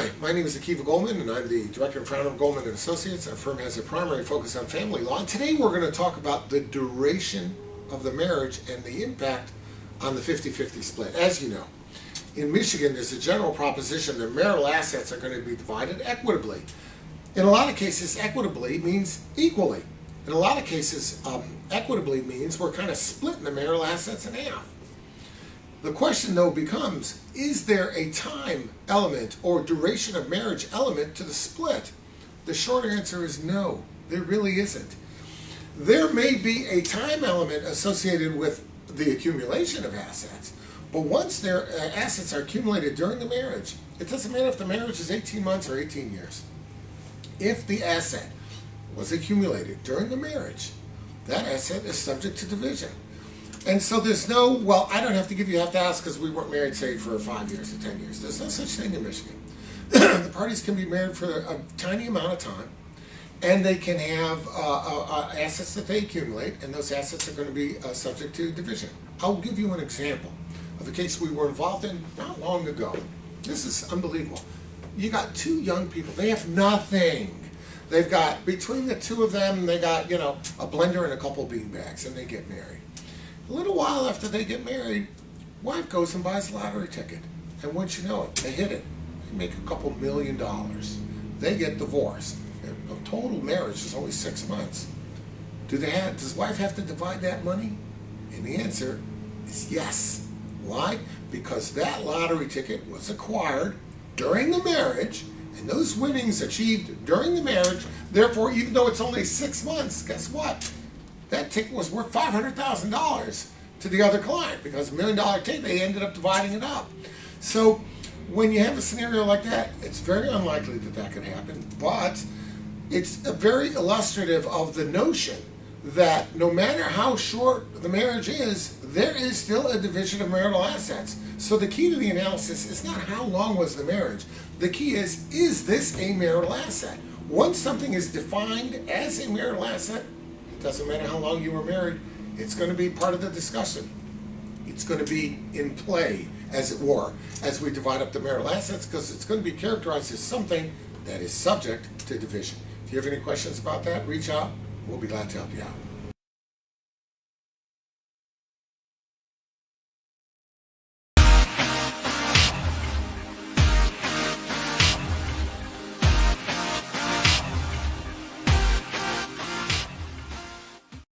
Hi, my name is Goldman, and I'm the director and founder of Goldman and Associates. Our firm has a primary focus on family law. And today we're going to talk about the duration of the marriage and the impact on the 50-50 split. As you know, in Michigan, there's a general proposition that marital assets are going to be divided equitably. In a lot of cases, equitably means equally. In a lot of cases, equitably means we're kind of splitting the marital assets in half. The question, though, becomes, is there a time element or duration of marriage element to the split? The short answer is no, there really isn't. There may be a time element associated with the accumulation of assets, but once their assets are accumulated during the marriage, it doesn't matter if the marriage is 18 months or 18 years. If the asset was accumulated during the marriage, that asset is subject to division. And so there's no, well, I don't have to give you half the house because we weren't married, say, for 5 years or 10 years. There's no such thing in Michigan. The parties can be married for a tiny amount of time, and they can have assets that they accumulate, and those assets are going to be subject to division. I'll give you an example of a case we were involved in not long ago. This is unbelievable. You got two young people. They have nothing. They've got, between the two of them, they got, a blender and a couple bean bags, and they get married. A little while after they get married, wife goes and buys a lottery ticket. And once you know it, they hit it. They make a couple $1 million. They get divorced. Their total marriage is only 6 months. Does wife have to divide that money? And the answer is yes. Why? Because that lottery ticket was acquired during the marriage, and those winnings achieved during the marriage, therefore, even though it's only 6 months, guess what? That ticket was worth $500,000 to the other client because $1 million ticket, they ended up dividing it up. So when you have a scenario like that, it's very unlikely that that could happen, but it's very illustrative of the notion that no matter how short the marriage is, there is still a division of marital assets. So the key to the analysis is not how long was the marriage. The key is this a marital asset? Once something is defined as a marital asset, it doesn't matter how long you were married, it's going to be part of the discussion. It's going to be in play, as it were, as we divide up the marital assets, because it's going to be characterized as something that is subject to division. If you have any questions about that, reach out. We'll be glad to help you out.